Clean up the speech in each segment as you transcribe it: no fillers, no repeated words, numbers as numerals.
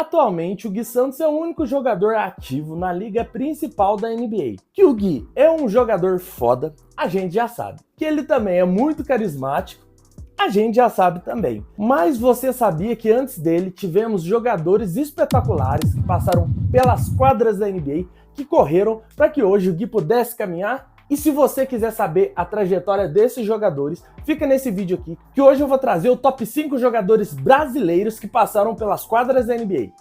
Atualmente, o Gui Santos é o único jogador ativo na liga principal da NBA. Que o Gui é um jogador foda, a gente já sabe. Que ele também é muito carismático, a gente já sabe também. Mas você sabia que antes dele tivemos jogadores espetaculares que passaram pelas quadras da NBA, que correram para que hoje o Gui pudesse caminhar? E se você quiser saber a trajetória desses jogadores, fica nesse vídeo aqui, que hoje eu vou trazer o top 5 jogadores brasileiros que passaram pelas quadras da NBA.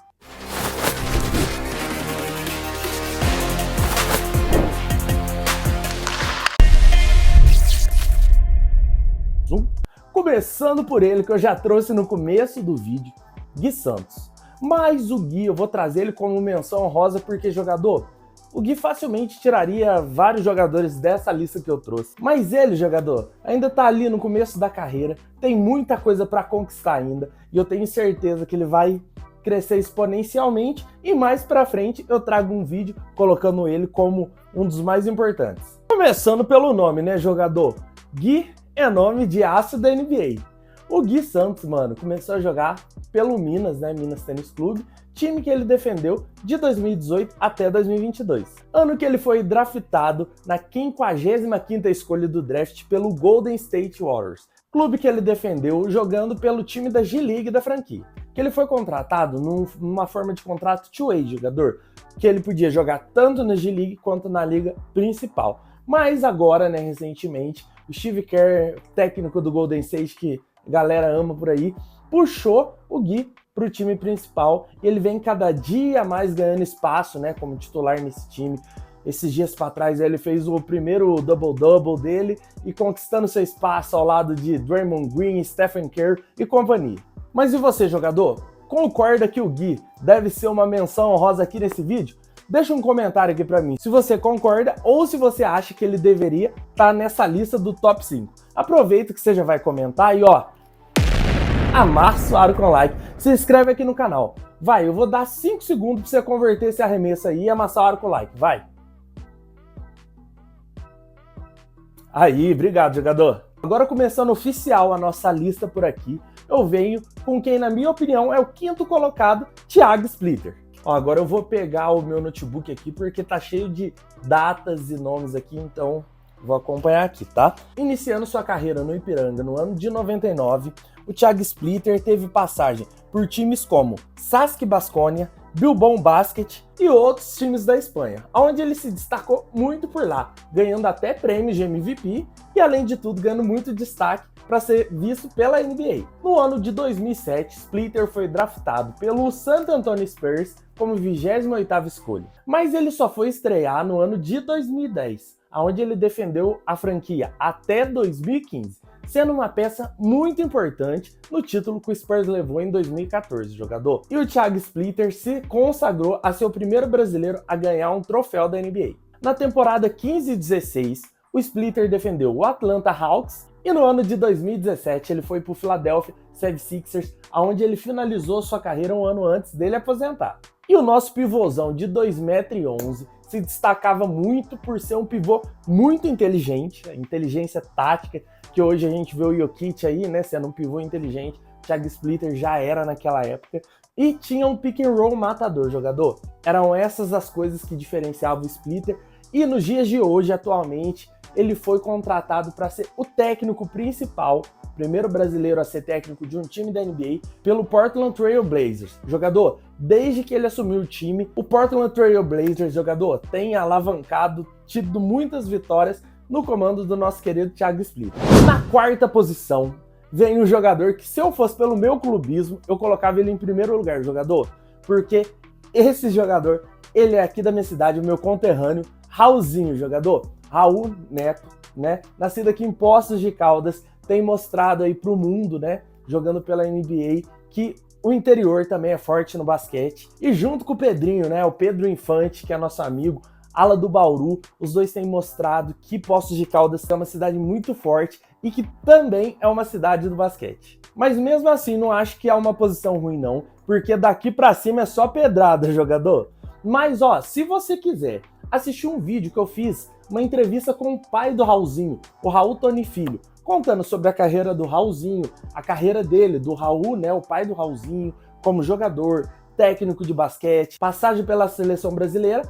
Começando por ele, que eu já trouxe no começo do vídeo, Gui Santos. Mas o Gui, eu vou trazer ele como menção honrosa porque, jogador, o Gui facilmente tiraria vários jogadores dessa lista que eu trouxe. Mas ele, jogador, ainda tá ali no começo da carreira, tem muita coisa para conquistar ainda, e eu tenho certeza que ele vai crescer exponencialmente, e mais pra frente eu trago um vídeo colocando ele como um dos mais importantes. Começando pelo nome, né, jogador? Gui é nome de aço da NBA. O Gui Santos, mano, começou a jogar pelo Minas, né, Minas Tênis Clube, time que ele defendeu de 2018 até 2022. Ano que ele foi draftado na 55ª escolha do draft pelo Golden State Warriors, clube que ele defendeu jogando pelo time da G-League da franquia. Que ele foi contratado numa forma de contrato two-way, jogador, que ele podia jogar tanto na G-League quanto na liga principal. Mas agora, né, recentemente, o Steve Kerr, técnico do Golden State, que a galera ama por aí, puxou o Gui para o time principal e ele vem cada dia mais ganhando espaço, né, como titular nesse time. Esses dias para trás ele fez o primeiro double-double dele e conquistando seu espaço ao lado de Draymond Green, Stephen Curry e companhia. Mas e você, jogador? Concorda que o Gui deve ser uma menção honrosa aqui nesse vídeo? Deixa um comentário aqui pra mim se você concorda ou se você acha que ele deveria estar nessa lista do top 5. Aproveita que você já vai comentar e ó, amassa o aro com like, se inscreve aqui no canal. Vai, eu vou dar 5 segundos pra você converter esse arremesso aí e amassar o aro com like, vai. Aí, obrigado, jogador. Agora começando oficial a nossa lista por aqui, eu venho com quem na minha opinião é o 5º colocado, Thiago Splitter. Ó, agora eu vou pegar o meu notebook aqui porque tá cheio de datas e nomes aqui, então vou acompanhar aqui, tá? Iniciando sua carreira no Ipiranga no ano de 99, o Thiago Splitter teve passagem por times como Sask Baskonia, Bilbao Basket e outros times da Espanha, onde ele se destacou muito por lá, ganhando até prêmios de MVP e, além de tudo, ganhando muito destaque para ser visto pela NBA. No ano de 2007, Splitter foi draftado pelo San Antonio Spurs como 28ª escolha, mas ele só foi estrear no ano de 2010, onde ele defendeu a franquia até 2015, sendo uma peça muito importante no título que o Spurs levou em 2014, jogador. E o Thiago Splitter se consagrou a ser o primeiro brasileiro a ganhar um troféu da NBA. Na temporada 15 e 16, o Splitter defendeu o Atlanta Hawks e no ano de 2017 ele foi para o Philadelphia 76ers, onde ele finalizou sua carreira um ano antes dele aposentar. E o nosso pivôzão de 2,11 m se destacava muito por ser um pivô muito inteligente, a inteligência tática, que hoje a gente vê o Jokic aí, né, sendo um pivô inteligente, Thiago Splitter já era naquela época, e tinha um pick and roll matador, jogador. Eram essas as coisas que diferenciavam o Splitter, e nos dias de hoje, atualmente, ele foi contratado para ser o técnico principal, primeiro brasileiro a ser técnico de um time da NBA, pelo Portland Trail Blazers. Jogador, desde que ele assumiu o time, o Portland Trail Blazers, jogador, tem alavancado, tido muitas vitórias no comando do nosso querido Thiago Splitter. Na 4ª posição, vem um jogador que, se eu fosse pelo meu clubismo, eu colocava ele em primeiro lugar, jogador, porque esse jogador, ele é aqui da minha cidade, o meu conterrâneo, Raulzinho, jogador. Raul Neto, né, nascido aqui em Poços de Caldas, tem mostrado aí pro mundo, né, jogando pela NBA, que o interior também é forte no basquete. E junto com o Pedrinho, né, o Pedro Infante, que é nosso amigo, ala do Bauru, os dois têm mostrado que Poços de Caldas é uma cidade muito forte e que também é uma cidade do basquete. Mas mesmo assim, não acho que é uma posição ruim não, porque daqui pra cima é só pedrada, jogador. Mas ó, se você quiser assistir um vídeo que eu fiz, uma entrevista com o pai do Raulzinho, o Raul Tony Filho, contando sobre a carreira do Raulzinho, a carreira dele, do Raul, né, o pai do Raulzinho, como jogador, técnico de basquete, passagem pela seleção brasileira.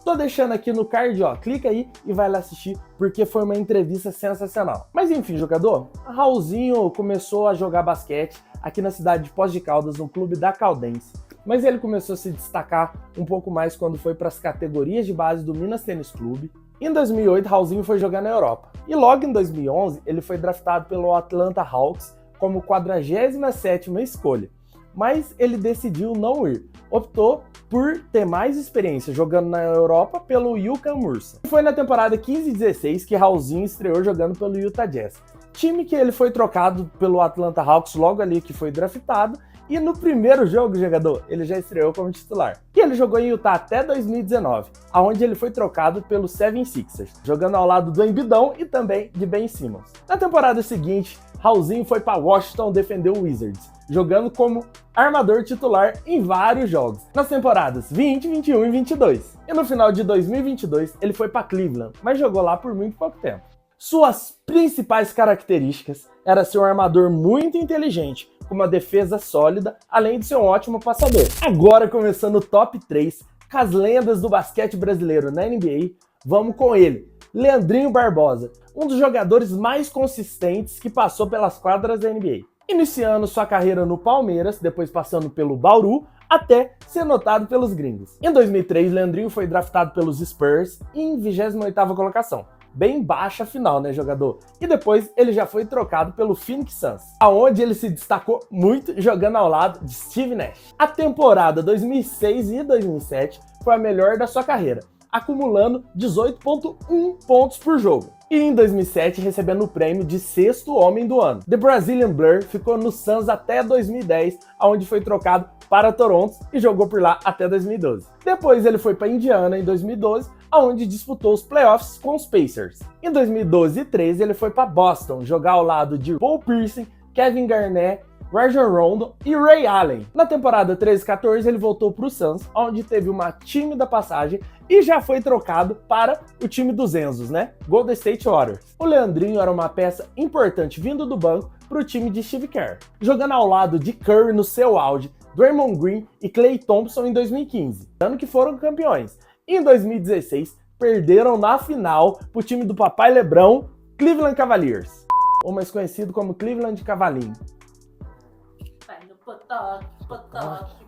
Tô deixando aqui no card, ó, clica aí e vai lá assistir, porque foi uma entrevista sensacional. Mas enfim, jogador, Raulzinho começou a jogar basquete aqui na cidade de Poços de Caldas, no clube da Caldense. Mas ele começou a se destacar um pouco mais quando foi para as categorias de base do Minas Tênis Clube. Em 2008, Raulzinho foi jogar na Europa. E logo em 2011, ele foi draftado pelo Atlanta Hawks como 47ª escolha. Mas ele decidiu não ir. Optou por ter mais experiência jogando na Europa pelo UCAM Mursa. Foi na temporada 15-16 que Raulzinho estreou jogando pelo Utah Jazz, time que ele foi trocado pelo Atlanta Hawks logo ali que foi draftado, e no primeiro jogo, jogador, ele já estreou como titular. E ele jogou em Utah até 2019, aonde ele foi trocado pelo 76ers, jogando ao lado do Embiidão e também de Ben Simmons. Na temporada seguinte, Raulzinho foi para Washington defender o Wizards, jogando como armador titular em vários jogos, nas temporadas 20, 21 e 22. E no final de 2022, ele foi para Cleveland, mas jogou lá por muito pouco tempo. Suas principais características era ser um armador muito inteligente, com uma defesa sólida, além de ser um ótimo passador. Agora, começando o top 3, com as lendas do basquete brasileiro na NBA, vamos com ele, Leandrinho Barbosa, um dos jogadores mais consistentes que passou pelas quadras da NBA. Iniciando sua carreira no Palmeiras, depois passando pelo Bauru, até ser notado pelos gringos. Em 2003, Leandrinho foi draftado pelos Spurs em 28ª colocação. Bem baixa final, né, jogador? E depois ele já foi trocado pelo Phoenix Suns, aonde ele se destacou muito jogando ao lado de Steve Nash. A temporada 2006 e 2007 foi a melhor da sua carreira, acumulando 18,1 pontos por jogo. E em 2007 recebendo o prêmio de 6º homem do ano. The Brazilian Blur ficou no Suns até 2010, onde foi trocado para Toronto e jogou por lá até 2012. Depois ele foi para Indiana em 2012, onde disputou os playoffs com os Pacers. Em 2012 e 2013 ele foi para Boston, jogar ao lado de Paul Pierce, Kevin Garnett, Rajon Rondo e Ray Allen. Na temporada 13-14 ele voltou para o Suns, onde teve uma tímida passagem e já foi trocado para o time dos Enzos, né? Golden State Warriors. O Leandrinho era uma peça importante vindo do banco para o time de Steve Kerr, jogando ao lado de Curry no seu auge, Draymond Green e Klay Thompson em 2015, ano que foram campeões. E em 2016 perderam na final para o time do papai Lebrão, Cleveland Cavaliers, ou mais conhecido como Cleveland Cavalinho.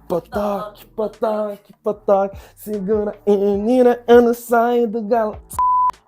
Potoque, potoque, potoque, segura a menina, eu não saio do galo.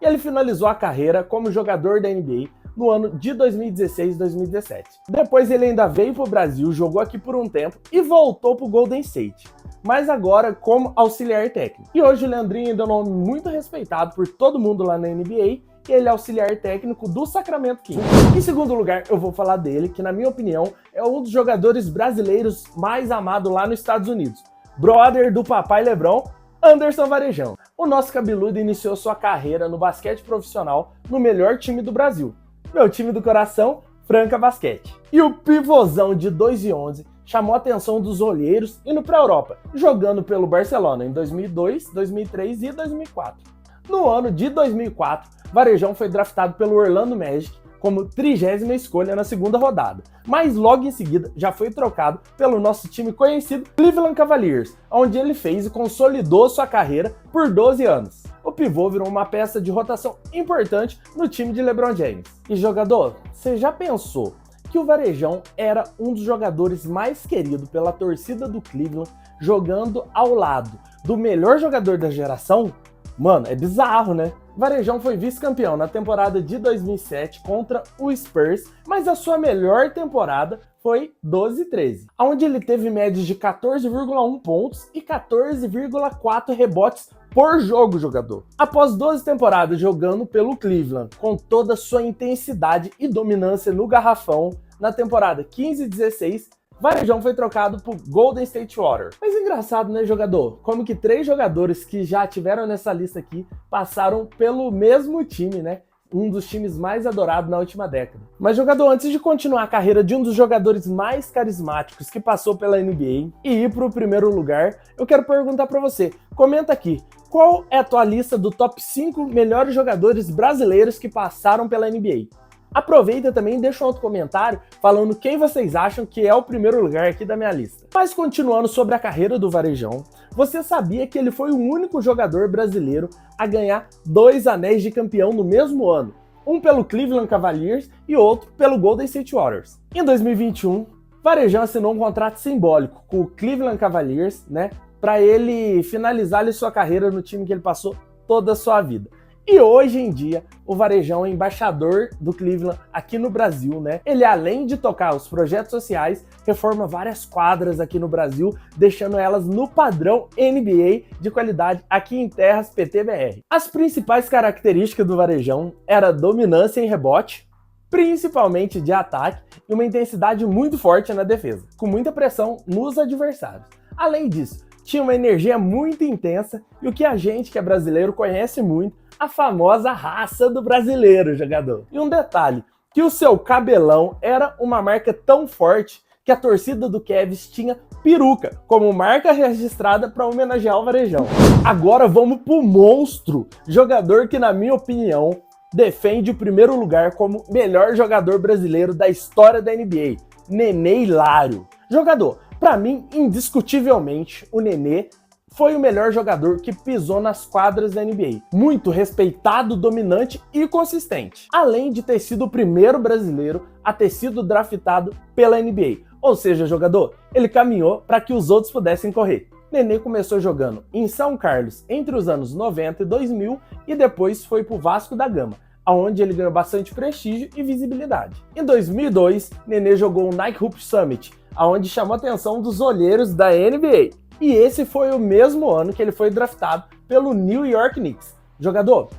E ele finalizou a carreira como jogador da NBA no ano de 2016 e 2017. Depois ele ainda veio para o Brasil, jogou aqui por um tempo e voltou para o Golden State, mas agora como auxiliar técnico. E hoje o Leandrinho ainda é um nome muito respeitado por todo mundo lá na NBA, e ele é auxiliar técnico do Sacramento Kings. Em segundo lugar, eu vou falar dele, que na minha opinião é um dos jogadores brasileiros mais amados lá nos Estados Unidos. Brother do papai Lebrão, Anderson Varejão. O nosso cabeludo iniciou sua carreira no basquete profissional no melhor time do Brasil, meu time do coração, Franca Basquete. E o pivôzão de 2,11 chamou a atenção dos olheiros indo para a Europa, jogando pelo Barcelona em 2002, 2003 e 2004. No ano de 2004, Varejão foi draftado pelo Orlando Magic como 30ª escolha na segunda rodada, mas logo em seguida já foi trocado pelo nosso time conhecido Cleveland Cavaliers, onde ele fez e consolidou sua carreira por 12 anos. O pivô virou uma peça de rotação importante no time de LeBron James. E jogador, você já pensou que o Varejão era um dos jogadores mais queridos pela torcida do Cleveland, jogando ao lado do melhor jogador da geração? Mano, é bizarro, né? Varejão foi vice-campeão na temporada de 2007 contra o Spurs, mas a sua melhor temporada foi 12-13, onde ele teve médias de 14,1 pontos e 14,4 rebotes por jogo, jogador. Após 12 temporadas jogando pelo Cleveland, com toda a sua intensidade e dominância no garrafão, na temporada 15-16, Varejão foi trocado por Golden State Warriors. Mas engraçado, né, jogador? Como que 3 jogadores que já tiveram nessa lista aqui passaram pelo mesmo time, né? Um dos times mais adorados na última década. Mas, jogador, antes de continuar a carreira de um dos jogadores mais carismáticos que passou pela NBA e ir para o primeiro lugar, eu quero perguntar para você. Comenta aqui, qual é a tua lista do top 5 melhores jogadores brasileiros que passaram pela NBA? Aproveita também e deixa um outro comentário falando quem vocês acham que é o primeiro lugar aqui da minha lista. Mas continuando sobre a carreira do Varejão, você sabia que ele foi o único jogador brasileiro a ganhar 2 anéis de campeão no mesmo ano? Um pelo Cleveland Cavaliers e outro pelo Golden State Warriors. Em 2021, Varejão assinou um contrato simbólico com o Cleveland Cavaliers, né, para ele finalizar ali sua carreira no time que ele passou toda a sua vida. E hoje em dia, o Varejão é embaixador do Cleveland aqui no Brasil, né? Ele, além de tocar os projetos sociais, reforma várias quadras aqui no Brasil, deixando elas no padrão NBA de qualidade aqui em terras PTBR. As principais características do Varejão eram a dominância em rebote, principalmente de ataque, e uma intensidade muito forte na defesa, com muita pressão nos adversários. Além disso, tinha uma energia muito intensa e o que a gente que é brasileiro conhece muito, a famosa raça do brasileiro jogador. E um detalhe, que o seu cabelão era uma marca tão forte que a torcida do Cavs tinha peruca como marca registrada para homenagear o Varejão. Agora vamos pro monstro, jogador que na minha opinião defende o primeiro lugar como melhor jogador brasileiro da história da NBA, Nenê Hilário. Jogador, para mim, indiscutivelmente, o Nenê foi o melhor jogador que pisou nas quadras da NBA. Muito respeitado, dominante e consistente. Além de ter sido o primeiro brasileiro a ter sido draftado pela NBA. Ou seja, jogador, ele caminhou para que os outros pudessem correr. Nenê começou jogando em São Carlos entre os anos 90 e 2000 e depois foi para o Vasco da Gama, onde ele ganhou bastante prestígio e visibilidade. Em 2002, Nenê jogou o Nike Hoop Summit, onde chamou a atenção dos olheiros da NBA. E esse foi o mesmo ano que ele foi draftado pelo New York Knicks. Jogador,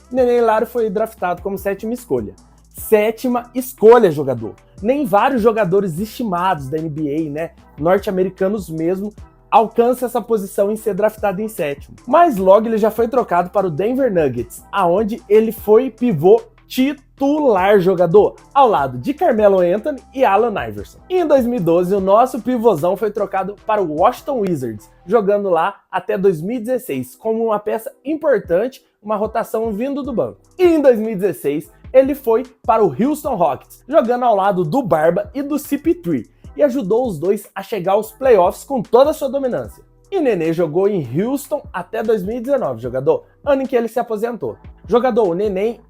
Nenê Hilário foi draftado como 7ª escolha. 7ª escolha, jogador. Nem vários jogadores estimados da NBA, né, norte-americanos mesmo, alcançam essa posição em ser draftado em 7º. Mas logo ele já foi trocado para o Denver Nuggets, aonde ele foi pivô titular, jogador, ao lado de Carmelo Anthony e Allen Iverson. E em 2012, o nosso pivôzão foi trocado para o Washington Wizards, jogando lá até 2016, como uma peça importante, uma rotação vindo do banco. E em 2016, ele foi para o Houston Rockets, jogando ao lado do Barba e do CP3, e ajudou os dois a chegar aos playoffs com toda a sua dominância. E Nenê jogou em Houston até 2019, jogador, ano em que ele se aposentou. Jogador, o Neném...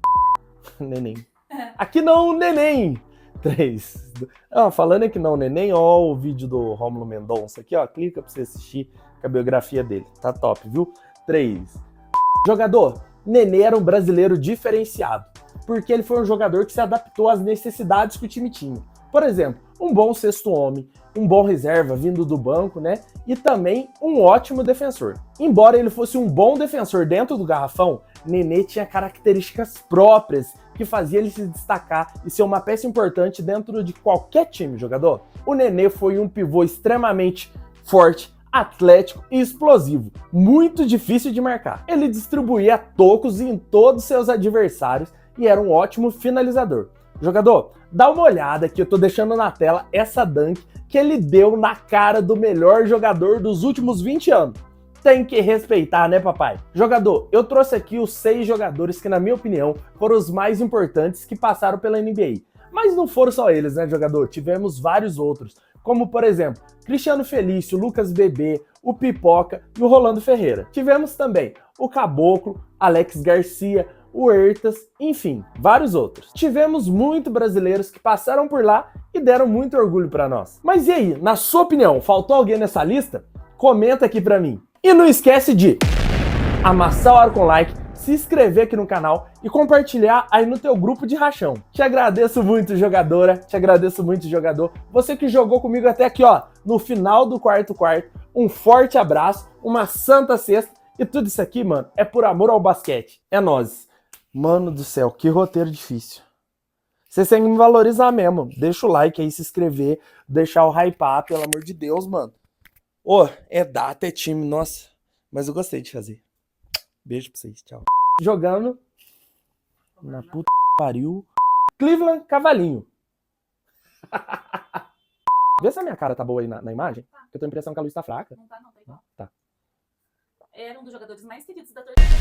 Aqui não, Neném! 3. Falando aqui não, Neném, ó o vídeo do Rômulo Mendonça aqui, ó. Clica pra você assistir a biografia dele. Tá top, viu? 3. Jogador, Nenê era um brasileiro diferenciado, porque ele foi um jogador que se adaptou às necessidades que o time tinha. Por exemplo, um bom sexto homem, um bom reserva vindo do banco, né? E também um ótimo defensor. Embora ele fosse um bom defensor dentro do garrafão, Nenê tinha características próprias que fazia ele se destacar e ser uma peça importante dentro de qualquer time, jogador. O Nenê foi um pivô extremamente forte, atlético e explosivo, muito difícil de marcar. Ele distribuía tocos em todos seus adversários e era um ótimo finalizador. Jogador, dá uma olhada que eu tô deixando na tela essa dunk que ele deu na cara do melhor jogador dos últimos 20 anos. Tem que respeitar, né, papai? Jogador, eu trouxe aqui os 6 jogadores que, na minha opinião, foram os mais importantes que passaram pela NBA. Mas não foram só eles, né, jogador? Tivemos vários outros, como, por exemplo, Cristiano Felício, Lucas Bebê, o Pipoca e o Rolando Ferreira. Tivemos também o Caboclo, Alex Garcia, o Ertas, enfim, vários outros. Tivemos muitos brasileiros que passaram por lá e deram muito orgulho para nós. Mas e aí, na sua opinião, faltou alguém nessa lista? Comenta aqui para mim. E não esquece de amassar o ar com like, se inscrever aqui no canal e compartilhar aí no teu grupo de rachão. Te agradeço muito, jogadora. Te agradeço muito, jogador. Você que jogou comigo até aqui, ó, no final do quarto. Um forte abraço, uma santa sexta. E tudo isso aqui, mano, é por amor ao basquete. É nóis. Mano do céu, que roteiro difícil. Vocês têm que me valorizar mesmo. Deixa o like aí, se inscrever, deixar o hypar, pelo amor de Deus, mano. Ô, é data, é time, nossa. Mas eu gostei de fazer. Beijo pra vocês, tchau. Jogando na puta pariu. Cleveland Cavalinho. Vê se a minha cara tá boa aí na imagem. Tá. Eu tenho a impressão que a luz tá fraca. Não tá, não, tá igual. Tá. Era um dos jogadores mais queridos da torcida.